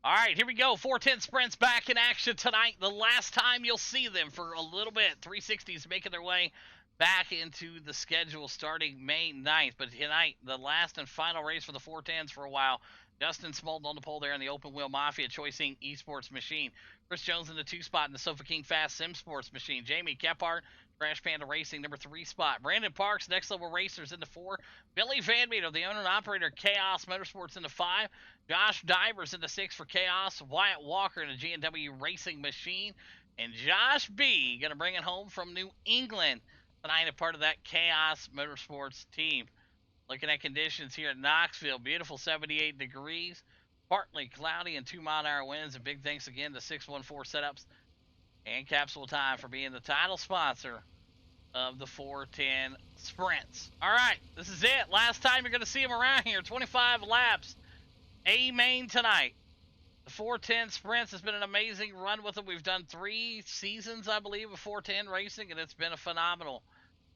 All right, here we go. 410 sprints back in action tonight. The last time you'll see them for a little bit. 360s making their way back into the schedule starting May 9th. But tonight, the last and final race for the 410s for a while. Justin Smolden on the pole there in the Open Wheel Mafia Choicing Esports Machine. Chris Jones in the 2 spot in the Sofa King Fast Sim Sports Machine. Jamie Kephart, Crash Panda Racing, number 3 spot. Brandon Parks, Next Level Racers in the 4. Billy Van Meter, the owner and operator, Chaos Motorsports in the 5. Josh Divers in the 6 for Chaos. Wyatt Walker in the G&W Racing Machine. And Josh B. going to bring it home from New England tonight, a part of that Chaos Motorsports team. Looking at conditions here at Knoxville, beautiful 78 degrees, partly cloudy and 2-mile-an-hour winds. And big thanks again to 614 Setups and Capsule Time for being the title sponsor of the 410 sprints. All right, this is it. Last time you're going to see them around here. 25 laps. A-main tonight. The 410 sprints has been an amazing run with them. We've done 3 seasons, I believe, of 410 racing, and it's been a phenomenal.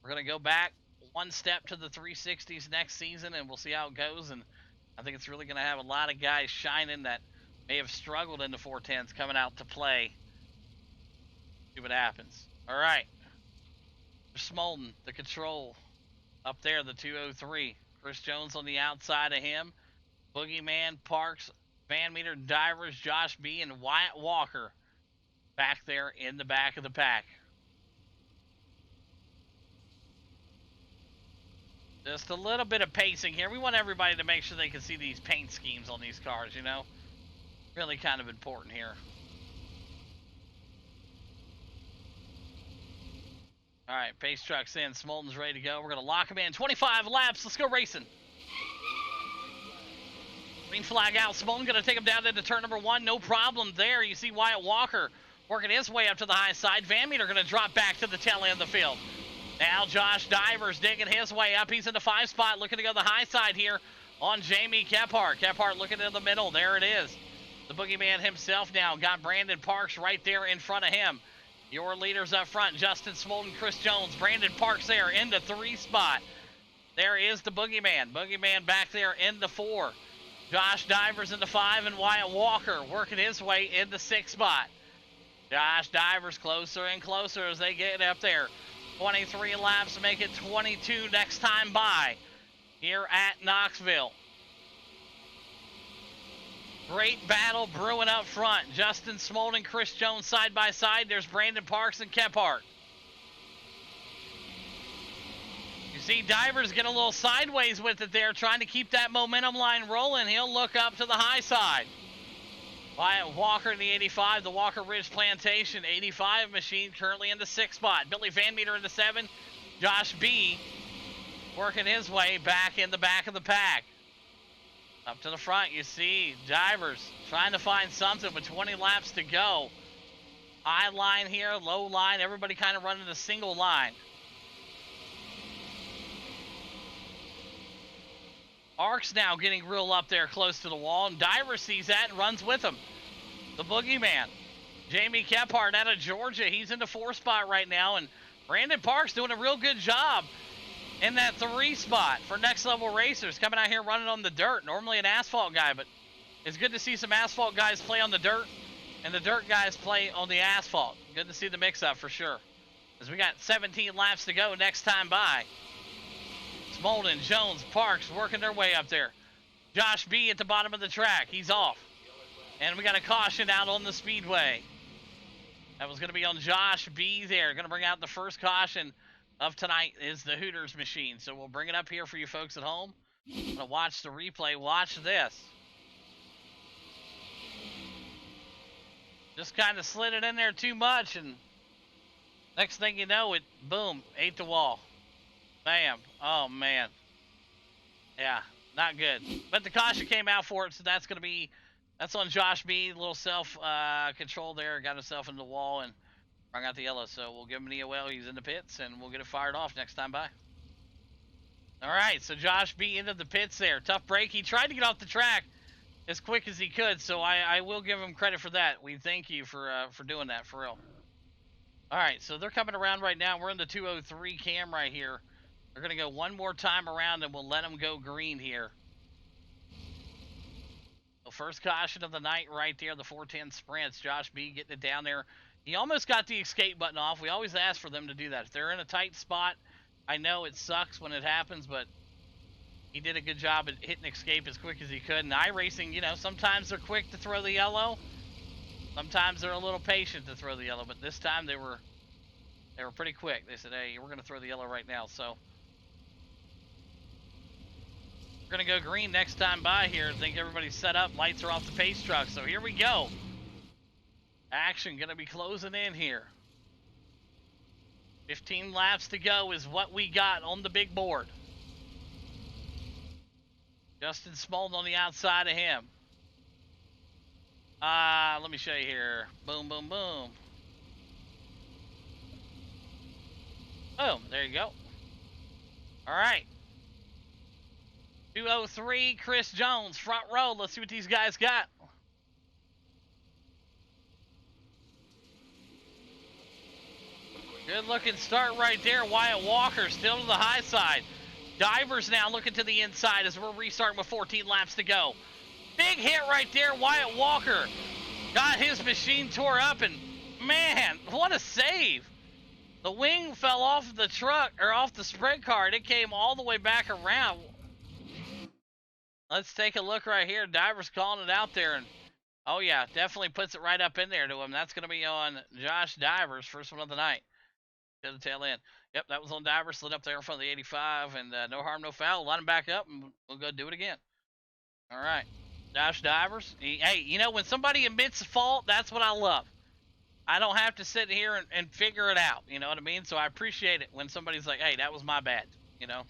We're going to go back one step to the 360s next season, and we'll see how it goes. And I think it's really going to have a lot of guys shining that may have struggled in the 410s coming out to play. See what happens. All right. Smolden, the control up there, the 203. Chris Jones on the outside of him. Boogeyman, Parks, Van Meter, Divers, Josh B, and Wyatt Walker back there in the back of the pack. Just a little bit of pacing here. We want everybody to make sure they can see these paint schemes on these cars, you know? Really kind of important here. All right, pace truck's in. Smolden's ready to go. We're going to lock him in. 25 laps. Let's go racing. Green flag out. Smolden going to take him down into turn number 1. No problem there. You see Wyatt Walker working his way up to the high side. Van Meter going to drop back to the tail end of the field. Now Josh Divers digging his way up. He's in the 5 spot, looking to go the high side here on Jamie Kephart. Kephart looking in the middle. There it is. The boogeyman himself now got Brandon Parks right there in front of him. Your leaders up front, Justin Smolden, Chris Jones. Brandon Parks there in the 3 spot. There is the boogeyman. Boogeyman back there in the 4. Josh Divers in the 5, and Wyatt Walker working his way in the 6 spot. Josh Divers closer and closer as they get up there. 23 laps to make it 22 next time by here at Knoxville. Great battle brewing up front. Justin Smolden, Chris Jones side by side. There's Brandon Parks and Kephart. You see Divers get a little sideways with it there, trying to keep that momentum line rolling. He'll look up to the high side. Wyatt Walker in the 85, the Walker Ridge Plantation 85 machine currently in the 6 spot. Billy Van Meter in the 7. Josh B working his way back in the back of the pack. Up to the front, you see Divers trying to find something with 20 laps to go. High line here, low line, everybody kind of running a single line. Ark's now getting real up there close to the wall, and Divers sees that and runs with him. The boogeyman, Jamie Kephart out of Georgia, he's in the 4 spot right now, and Brandon Parks doing a real good job in that 3 spot for Next Level Racers, coming out here running on the dirt. Normally an asphalt guy, but it's good to see some asphalt guys play on the dirt, and the dirt guys play on the asphalt. Good to see the mix-up for sure. As we got 17 laps to go next time by. Smolden, Jones, Parks working their way up there. Josh B at the bottom of the track. He's off. And we got a caution out on the speedway. That was going to be on Josh B there. Going to bring out the first caution of tonight is the Hooters machine. So we'll bring it up here for you folks at home. I'm going to watch the replay. Watch this. Just kind of slid it in there too much, and next thing you know, it, boom, ate the wall. Bam. Oh, man. Yeah, not good. But the caution came out for it, so that's going to be, that's on Josh B. A little self-control there. Got himself into the wall and rung out the yellow. So we'll give him an EOL. He's in the pits, and we'll get it fired off next time by. All right, so Josh B. into the pits there. Tough break. He tried to get off the track as quick as he could, so I will give him credit for that. We thank you for doing that, for real. All right, so they're coming around right now. We're in the 203 cam right here. They're going to go one more time around, and we'll let them go green here. The first caution of the night right there, the 410 sprints. Josh B getting it down there. He almost got the escape button off. We always ask for them to do that. If they're in a tight spot, I know it sucks when it happens, but he did a good job at hitting escape as quick as he could. And iRacing, you know, sometimes they're quick to throw the yellow. Sometimes they're a little patient to throw the yellow, but this time they were pretty quick. They said, hey, we're going to throw the yellow right now. So we're going to go green next time by here. I think everybody's set up. Lights are off the pace truck. So here we go. Action going to be closing in here. 15 laps to go is what we got on the big board. Justin Smolden on the outside of him. Let me show you here. Boom, boom, boom. Boom, there you go. All right. 203, Chris Jones, front row. Let's see what these guys got. Good looking start right there. Wyatt Walker still to the high side. Divers now looking to the inside as we're restarting with 14 laps to go. Big hit right there. Wyatt Walker got his machine tore up, and man, what a save. The wing fell off the truck, or off the sprint car, and it came all the way back around. Let's take a look right here. Divers calling it out there, and oh yeah, definitely puts it right up in there to him. That's going to be on Josh Divers, first one of the night. To the tail end. Yep, that was on Divers, slid up there in front of the 85, and no harm, no foul. Line him back up, and we'll go do it again. All right, Josh Divers. Hey, you know, when somebody admits fault, that's what I love. I don't have to sit here and figure it out, you know what I mean? So I appreciate it when somebody's like, hey, that was my bad, you know?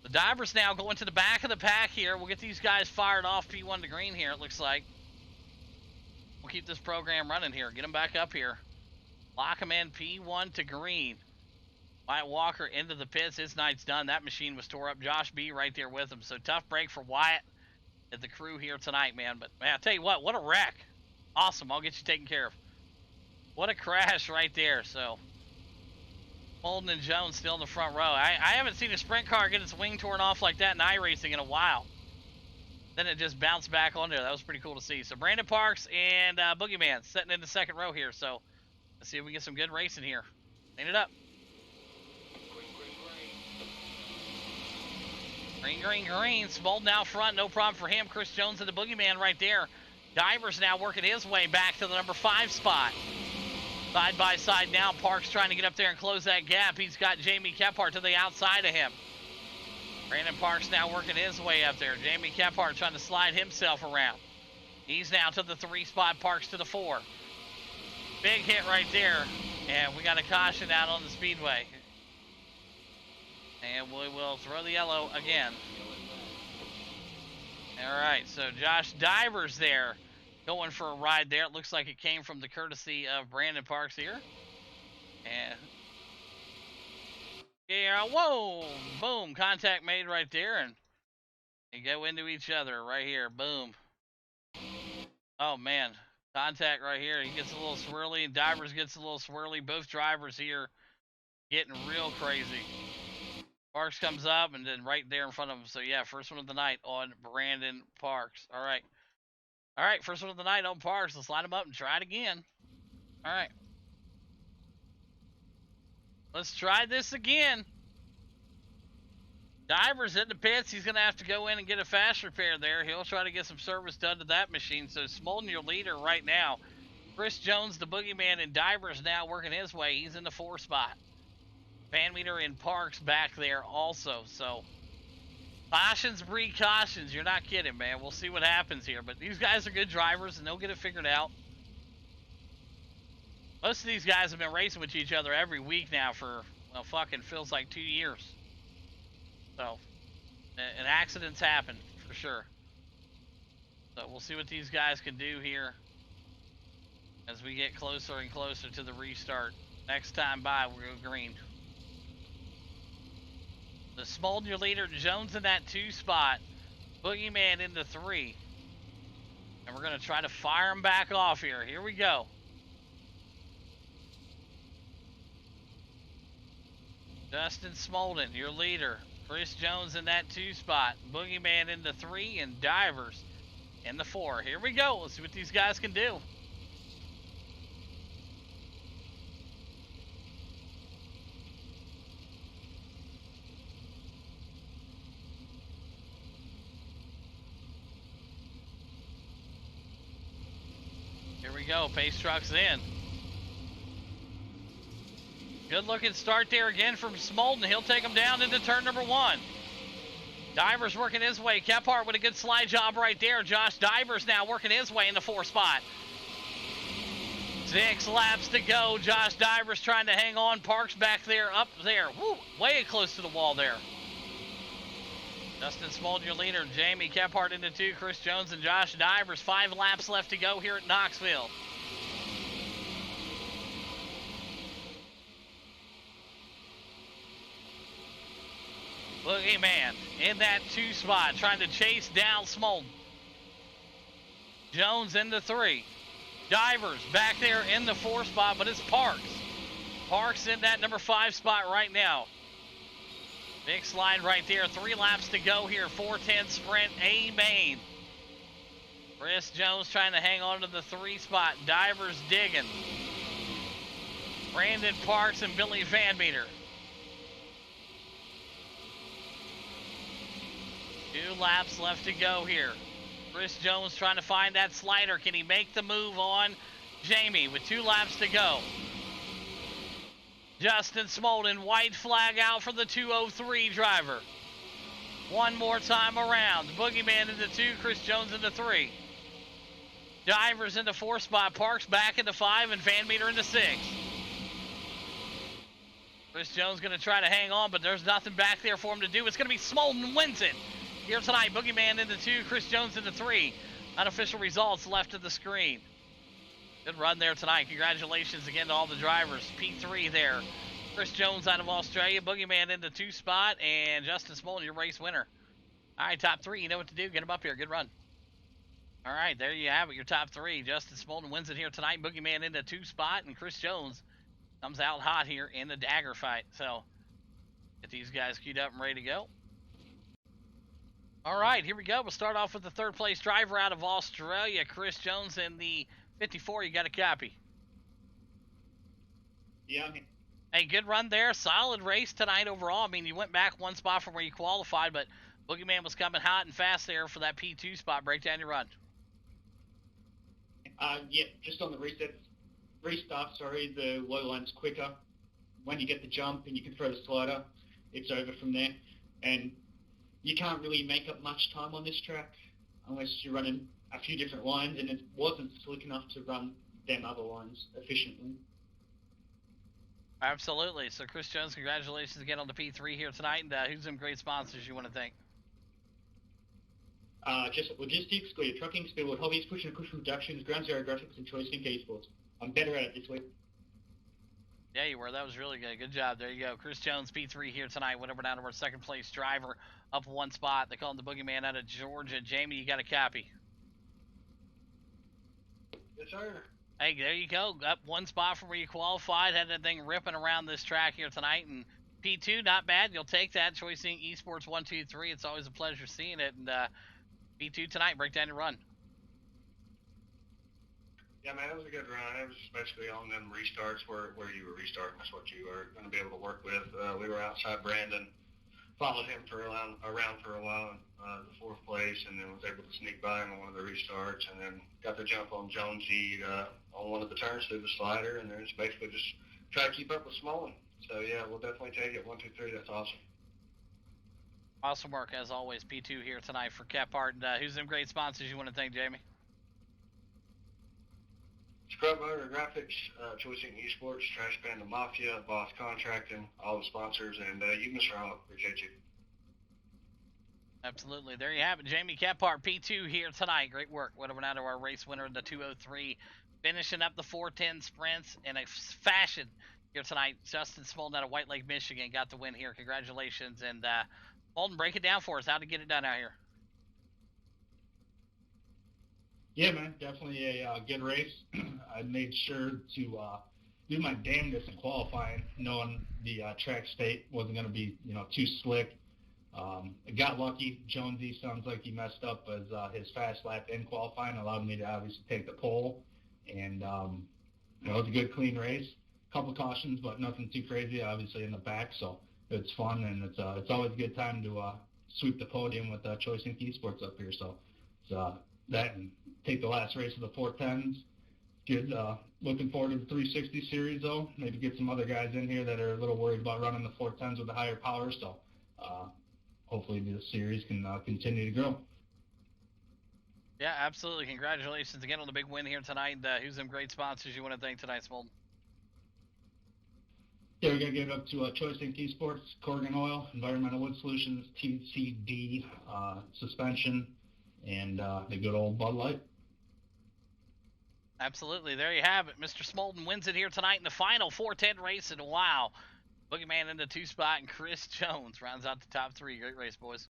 The Divers now going to the back of the pack here. We'll get these guys fired off P1 to green here, it looks like. We'll keep this program running here. Get them back up here. Lock them in, P1 to green. Wyatt Walker into the pits. His night's done. That machine was tore up. Josh B right there with him. So tough break for Wyatt and the crew here tonight, man. But, man, I'll tell you what a wreck. Awesome. I'll get you taken care of. What a crash right there. So, Holden and Jones still in the front row. I haven't seen a sprint car get its wing torn off like that in iRacing in a while. Then it just bounced back on there. That was pretty cool to see. So, Brandon Parks and Boogeyman sitting in the second row here. So, let's see if we get some good racing here. Clean it up. Green, green, green. Smolden out front. No problem for him. Chris Jones and the Boogeyman right there. Divers now working his way back to the number 5 spot. Side by side now. Parks trying to get up there and close that gap. He's got Jamie Kephart to the outside of him. Brandon Parks now working his way up there. Jamie Kephart trying to slide himself around. He's now to the 3 spot. Parks to the 4. Big hit right there. And we got a caution out on the speedway. And we will throw the yellow again. Alright, so Josh Divers there going for a ride there. It looks like it came from the courtesy of Brandon Parks here. And yeah, whoa, boom, contact made right there, and they go into each other right here, boom. Oh man, contact right here. He gets a little swirly, and Divers gets a little swirly. Both drivers here getting real crazy. Parks comes up, and then right there in front of him. So, yeah, first one of the night on Brandon Parks. All right. All right, first one of the night on Parks. Let's line him up and try it again. All right. Let's try this again. Divers in the pits. He's going to have to go in and get a fast repair there. He'll try to get some service done to that machine. So, Smolden, your leader right now. Chris Jones, the Boogeyman, and Divers now working his way. He's in the 4 spot. Van Meter and Parks back there also. So, cautions breed cautions. You're not kidding, man. We'll see what happens here. But these guys are good drivers, and they'll get it figured out. Most of these guys have been racing with each other every week now for, well, fucking feels like 2 years. So, and accidents happen, for sure. So, we'll see what these guys can do here as we get closer and closer to the restart. Next time by, we'll go green. The Smolden, your leader, Jones in that 2 spot. Boogeyman in the 3. And we're going to try to fire him back off here. Here we go. Justin Smolden, your leader. Chris Jones in that 2 spot. Boogeyman in the 3 and Divers in the 4. Here we go. Let's see what these guys can do. Here we go. Pace truck's in. Good looking start there again from Smolden. He'll take him down into turn number 1. Divers working his way. Kephart with a good slide job right there. Josh Divers now working his way in the 4 spot. 6 laps to go. Josh Divers trying to hang on. Parks back there, up there. Woo, way close to the wall there. Justin Smolden, your leader. Jamie Kephart into 2. Chris Jones and Josh Divers. 5 laps left to go here at Knoxville. Boogeyman in that 2 spot, trying to chase down Smolden. Jones in the 3. Divers back there in the 4 spot, but it's Parks. Parks in that number 5 spot right now. Big slide right there. 3 laps to go here. 4:10 sprint, A main. Chris Jones trying to hang on to the 3 spot. Divers digging. Brandon Parks and Billy Van Meter. 2 laps left to go here. Chris Jones trying to find that slider. Can he make the move on Jamie with 2 laps to go? Justin Smolden, white flag out for the 203 driver. One more time around. Boogeyman into 2, Chris Jones into 3. Divers into 4 spot. Parks back into 5 and Van Meter into 6. Chris Jones going to try to hang on, but there's nothing back there for him to do. It's going to be Smolden wins it. Here tonight, Boogeyman into 2, Chris Jones into 3. Unofficial results left of the screen. Good run there tonight. Congratulations again to all the drivers. P3 there. Chris Jones out of Australia. Boogeyman into 2 spot. And Justin Smolden, your race winner. All right, top 3. You know what to do. Get him up here. Good run. All right, there you have it. Your top 3. Justin Smolden wins it here tonight. Boogeyman into 2 spot. And Chris Jones comes out hot here in the dagger fight. So, get these guys queued up and ready to go. All right, here we go. We'll start off with the 3rd place driver out of Australia, Chris Jones in the 54. You got a copy? Yeah. Hey, good run there. Solid race tonight overall. I mean, you went back 1 spot from where you qualified, but Boogeyman was coming hot and fast there for that P2 spot. Break down your run. Yeah, just on the restart, the low line's quicker. When you get the jump and you can throw the slider, it's over from there. And you can't really make up much time on this track unless you're running a few different lines, and it wasn't slick enough to run them other lines efficiently. Absolutely. So, Chris Jones, congratulations again on the P3 here tonight. And who's some great sponsors you want to thank? Just Logistics, Goya Trucking, Speedwood Hobbies, Push and Cushion Productions, Ground Zero Graphics, and Choice Think Esports. I'm better at it this week. Yeah, you were. That was really good. Good job. There you go. Chris Jones, P3 here tonight. Went over down to our 2nd place driver, up 1 spot. They call him the Boogeyman out of Georgia. Jamie, you got a copy? Yes, sir. Hey, there you go. Up 1 spot from where you qualified. Had that thing ripping around this track here tonight. And P2, not bad. You'll take that. Choice Think Esports 1, 2, 3. It's always a pleasure seeing it. And P2 tonight. Break down your run. Yeah, man, it was a good run. It was especially on them restarts where you were restarting. That's what you were going to be able to work with. We were outside Brandon, followed him for around for a while in the 4th place, and then was able to sneak by him on one of the restarts, and then got the jump on Jonesy on one of the turns through the slider, and then it's basically just try to keep up with Smolden. So, yeah, we'll definitely take it. 1, 2, 3. That's awesome. Awesome work, as always. P2 here tonight for Kephart. And who's some great sponsors you want to thank, Jamie? Scrub Motor Graphics, Choicing Esports, Trash Panda Mafia, Boss Contracting, all the sponsors, and you, Mr. Allen, appreciate you. Absolutely. There you have it. Jamie Kephart, P2 here tonight. Great work. Went over now to our race winner in the 203. Finishing up the 4:10 sprints in a fashion here tonight. Justin Smolden out of White Lake, Michigan got the win here. Congratulations. And Smolden, break it down for us. How to get it done out here. Yeah, man, definitely a good race. I made sure to do my damnedest in qualifying, knowing the track state wasn't going to be, too slick. Got lucky. Jonesy sounds like he messed up as his fast lap in qualifying, allowed me to obviously take the pole. And it was a good, clean race. Couple cautions, but nothing too crazy, obviously, in the back. So it's fun, and it's always a good time to sweep the podium with Choice Inc. Esports up here. So it's that, and take the last race of the 410s. Good. Looking forward to the 360 series, though. Maybe get some other guys in here that are a little worried about running the 410s with the higher power. So hopefully the series can continue to grow. Yeah, absolutely. Congratulations again on the big win here tonight. Who's some great sponsors you want to thank tonight, Smolden? Yeah, we're going to give it up to Choice Inc. Esports, Corrigan Oil, Environmental Wood Solutions, TCD Suspension, and the good old Bud Light. Absolutely. There you have it. Mr. Smolden wins it here tonight in the final 410 race, and wow. Boogeyman in the 2 spot, and Chris Jones rounds out the top 3. Great race, boys.